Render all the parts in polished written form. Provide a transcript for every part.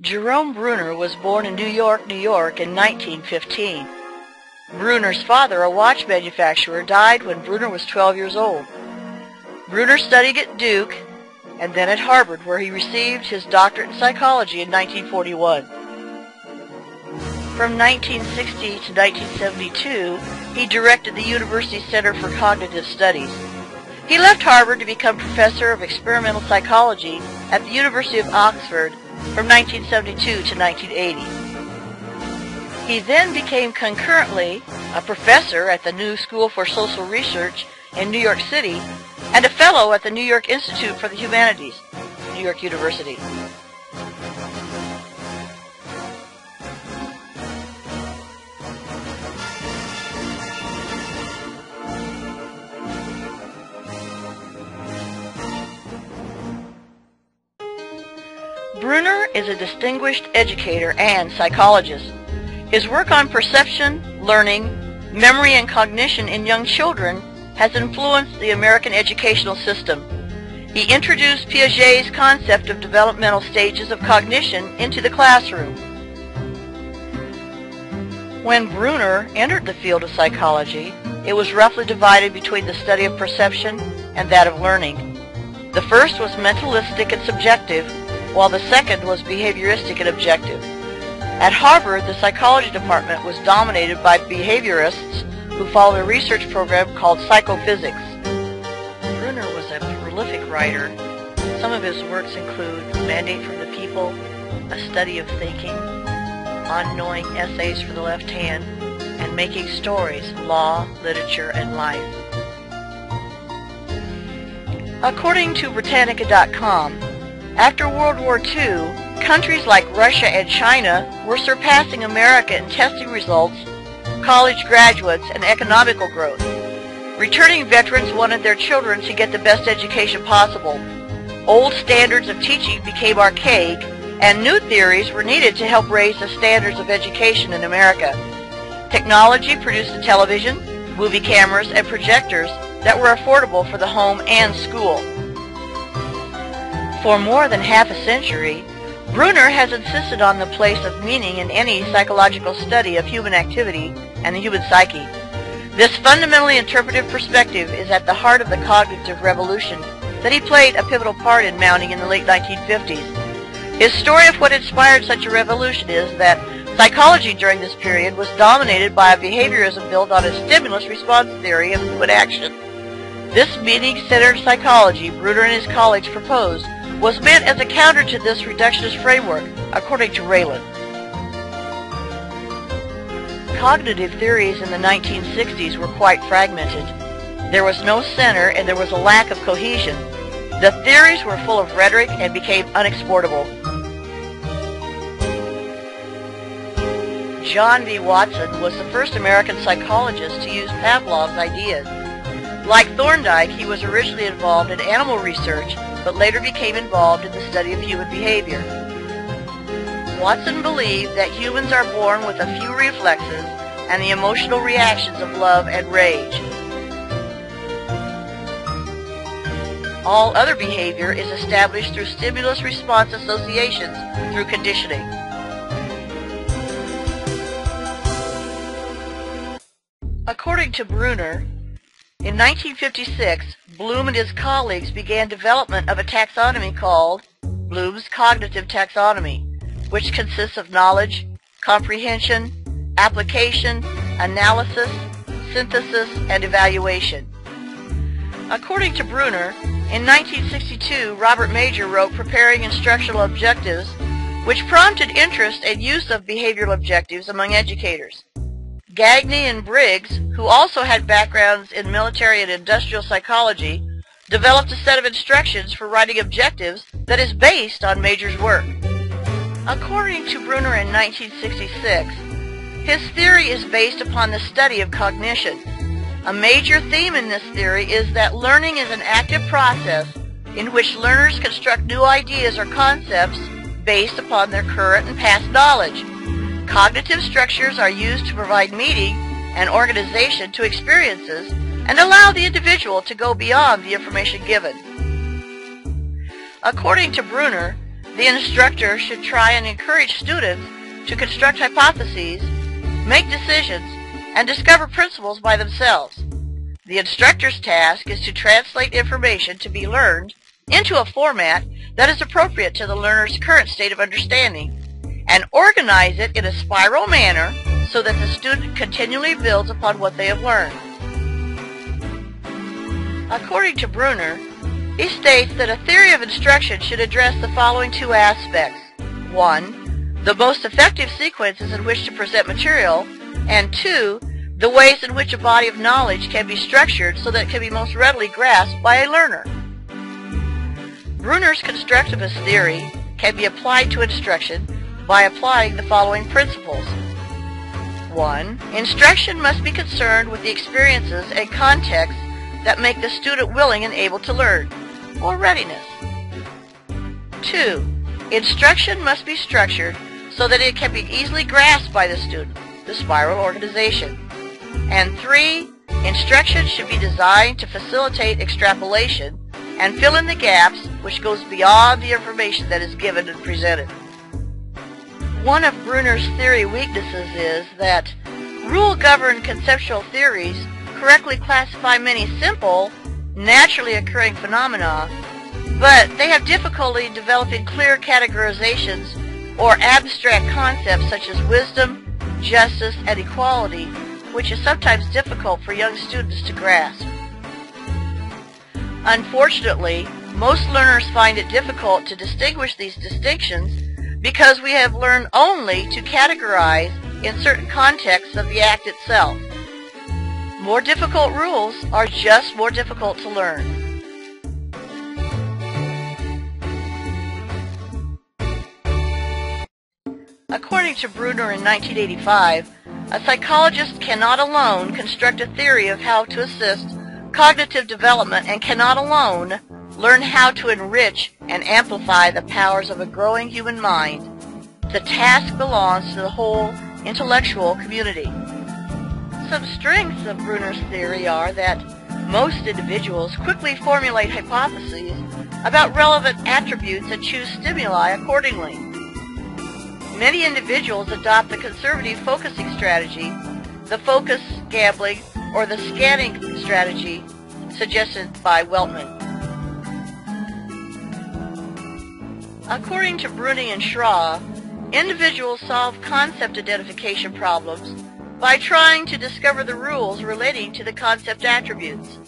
Jerome Bruner was born in New York, New York in 1915. Bruner's father, a watch manufacturer, died when Bruner was 12 years old. Bruner studied at Duke and then at Harvard, where he received his doctorate in psychology in 1941. From 1960 to 1972, he directed the University Center for Cognitive Studies. He left Harvard to become professor of experimental psychology at the University of Oxford from 1972 to 1980. He then became concurrently a professor at the New School for Social Research in New York City and a fellow at the New York Institute for the Humanities, New York University. Bruner is a distinguished educator and psychologist. His work on perception, learning, memory, and cognition in young children has influenced the American educational system. He introduced Piaget's concept of developmental stages of cognition into the classroom. When Bruner entered the field of psychology, it was roughly divided between the study of perception and that of learning. The first was mentalistic and subjective, while the second was behavioristic and objective. At Harvard, the psychology department was dominated by behaviorists who followed a research program called psychophysics. Bruner was a prolific writer. Some of his works include Mandate from the People, A Study of Thinking, On-Knowing Essays for the Left Hand, and Making Stories, Law, Literature, and Life. According to Britannica.com, after World War II, countries like Russia and China were surpassing America in testing results, college graduates, and economical growth. Returning veterans wanted their children to get the best education possible. Old standards of teaching became archaic, and new theories were needed to help raise the standards of education in America. Technology produced a television, movie cameras, and projectors that were affordable for the home and school. For more than half a century, Bruner has insisted on the place of meaning in any psychological study of human activity and the human psyche. This fundamentally interpretive perspective is at the heart of the cognitive revolution that he played a pivotal part in mounting in the late 1950s. His story of what inspired such a revolution is that psychology during this period was dominated by a behaviorism built on a stimulus-response theory of human action. This meaning-centered psychology Bruner and his colleagues proposed was meant as a counter to this reductionist framework, according to Raylan. Cognitive theories in the 1960s were quite fragmented. There was no center and there was a lack of cohesion. The theories were full of rhetoric and became unexportable. John V. Watson was the first American psychologist to use Pavlov's ideas. Like Thorndike, he was originally involved in animal research, but later became involved in the study of human behavior. Watson believed that humans are born with a few reflexes and the emotional reactions of love and rage. All other behavior is established through stimulus-response associations through conditioning. According to Bruner, in 1956, Bloom and his colleagues began development of a taxonomy called Bloom's Cognitive Taxonomy, which consists of knowledge, comprehension, application, analysis, synthesis, and evaluation. According to Bruner, in 1962, Robert Major wrote Preparing Instructional Objectives, which prompted interest and use of behavioral objectives among educators. Gagne and Briggs, who also had backgrounds in military and industrial psychology, developed a set of instructions for writing objectives that is based on Major's work. According to Bruner in 1966, his theory is based upon the study of cognition. A major theme in this theory is that learning is an active process in which learners construct new ideas or concepts based upon their current and past knowledge. Cognitive structures are used to provide meaning and organization to experiences and allow the individual to go beyond the information given. According to Bruner, the instructor should try and encourage students to construct hypotheses, make decisions, and discover principles by themselves. The instructor's task is to translate information to be learned into a format that is appropriate to the learner's current state of understanding, and organize it in a spiral manner so that the student continually builds upon what they have learned. According to Bruner, he states that a theory of instruction should address the following two aspects. 1. The most effective sequences in which to present material, and 2. The ways in which a body of knowledge can be structured so that it can be most readily grasped by a learner. Bruner's constructivist theory can be applied to instruction by applying the following principles. 1. Instruction must be concerned with the experiences and contexts that make the student willing and able to learn, or readiness. 2. Instruction must be structured so that it can be easily grasped by the student, the spiral organization. And 3. Instruction should be designed to facilitate extrapolation and fill in the gaps which goes beyond the information that is given and presented. One of Bruner's theory weaknesses is that rule-governed conceptual theories correctly classify many simple, naturally occurring phenomena, but they have difficulty developing clear categorizations or abstract concepts such as wisdom, justice, and equality, which is sometimes difficult for young students to grasp. Unfortunately, most learners find it difficult to distinguish these distinctions because we have learned only to categorize in certain contexts of the act itself. More difficult rules are just more difficult to learn. According to Bruner in 1985, a psychologist cannot alone construct a theory of how to assist cognitive development and cannot alone learn how to enrich and amplify the powers of a growing human mind. The task belongs to the whole intellectual community. Some strengths of Bruner's theory are that most individuals quickly formulate hypotheses about relevant attributes and choose stimuli accordingly. Many individuals adopt the conservative focusing strategy, the focus gambling, or the scanning strategy suggested by Weltman. According to Bruning and Schra, individuals solve concept identification problems by trying to discover the rules relating to the concept attributes.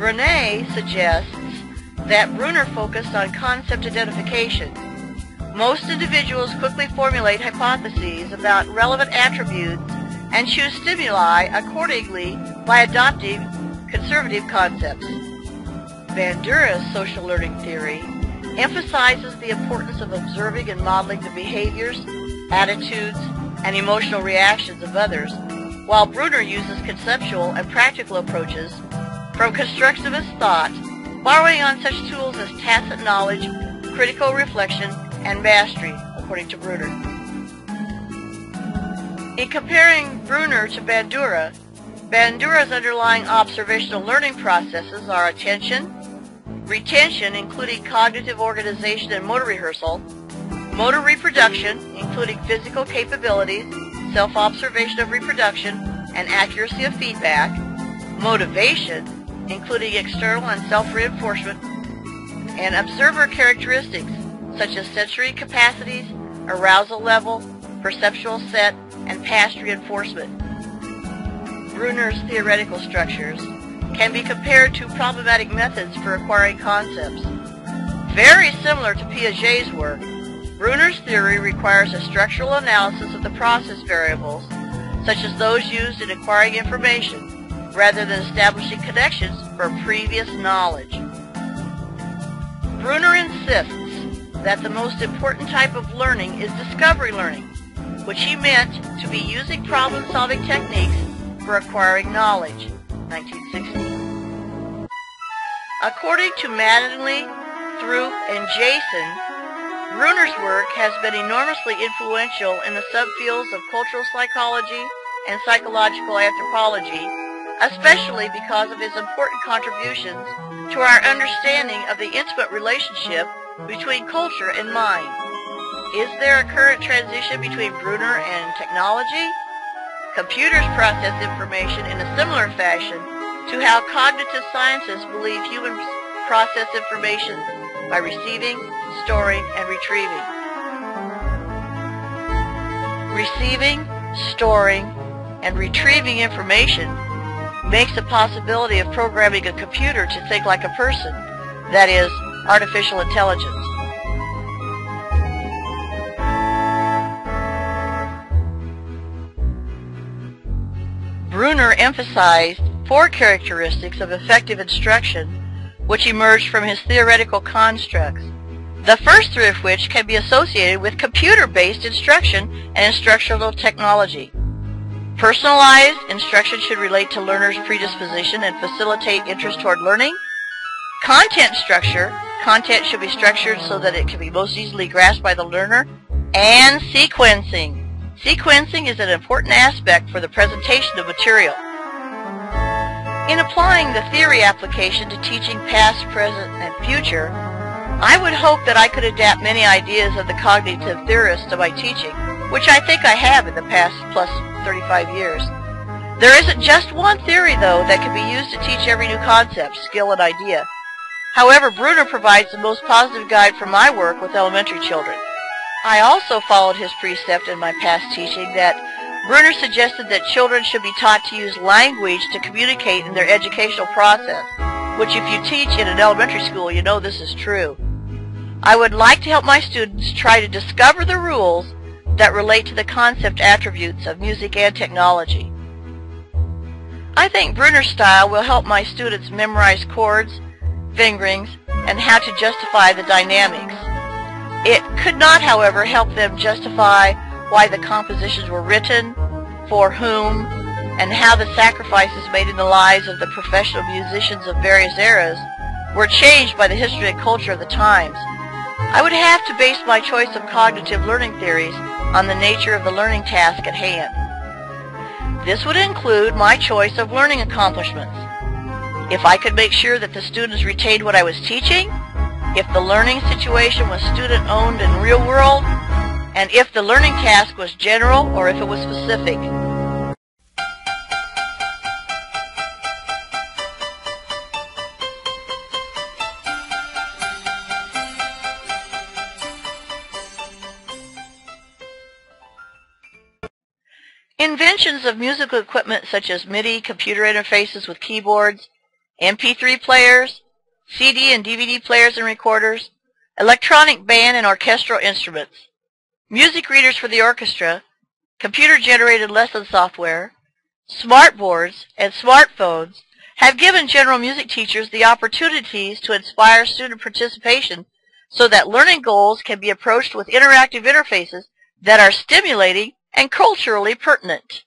Rene suggests that Bruner focused on concept identification. Most individuals quickly formulate hypotheses about relevant attributes and choose stimuli accordingly by adopting conservative concepts. Bandura's social learning theory emphasizes the importance of observing and modeling the behaviors, attitudes, and emotional reactions of others, while Bruner uses conceptual and practical approaches from constructivist thought, borrowing on such tools as tacit knowledge, critical reflection, and mastery, according to Bruner. In comparing Bruner to Bandura, Bandura's underlying observational learning processes are attention, retention, including cognitive organization and motor rehearsal, motor reproduction, including physical capabilities, self-observation of reproduction, and accuracy of feedback, motivation, including external and self-reinforcement, and observer characteristics such as sensory capacities, arousal level, perceptual set, and past reinforcement. Bruner's theoretical structures can be compared to problematic methods for acquiring concepts. Very similar to Piaget's work, Bruner's theory requires a structural analysis of the process variables, such as those used in acquiring information, rather than establishing connections from previous knowledge. Bruner insists that the most important type of learning is discovery learning, which he meant to be using problem-solving techniques for acquiring knowledge, 1960. According to Mattingly, Throop, and Jason, Bruner's work has been enormously influential in the subfields of cultural psychology and psychological anthropology, especially because of his important contributions to our understanding of the intimate relationship between culture and mind. Is there a current transition between Bruner and technology? Computers process information in a similar fashion to how cognitive scientists believe humans process information by receiving, storing, and retrieving. Receiving, storing, and retrieving information makes the possibility of programming a computer to think like a person, that is, artificial intelligence. Bruner emphasized 4 characteristics of effective instruction which emerged from his theoretical constructs, the first 3 of which can be associated with computer-based instruction and instructional technology. Personalized instruction should relate to learners' predisposition and facilitate interest toward learning. Content structure. Content should be structured so that it can be most easily grasped by the learner. And sequencing. Sequencing is an important aspect for the presentation of material. In applying the theory application to teaching past, present, and future, I would hope that I could adapt many ideas of the cognitive theorist to my teaching, which I think I have in the past plus 35 years. There isn't just one theory, though, that can be used to teach every new concept, skill, and idea. However, Bruner provides the most positive guide for my work with elementary children. I also followed his precept in my past teaching that Bruner suggested that children should be taught to use language to communicate in their educational process, which if you teach in an elementary school, you know this is true. I would like to help my students try to discover the rules that relate to the concept attributes of music and technology. I think Bruner's style will help my students memorize chords, fingerings, and how to justify the dynamics. It could not, however, help them justify why the compositions were written, for whom, and how the sacrifices made in the lives of the professional musicians of various eras were changed by the history and culture of the times. I would have to base my choice of cognitive learning theories on the nature of the learning task at hand. This would include my choice of learning accomplishments. If I could make sure that the students retained what I was teaching, if the learning situation was student-owned and real-world, and if the learning task was general or if it was specific. Inventions of musical equipment such as MIDI computer interfaces with keyboards, MP3 players, CD and DVD players and recorders, electronic band and orchestral instruments, music readers for the orchestra, computer-generated lesson software, smartboards, and smartphones have given general music teachers the opportunities to inspire student participation so that learning goals can be approached with interactive interfaces that are stimulating and culturally pertinent.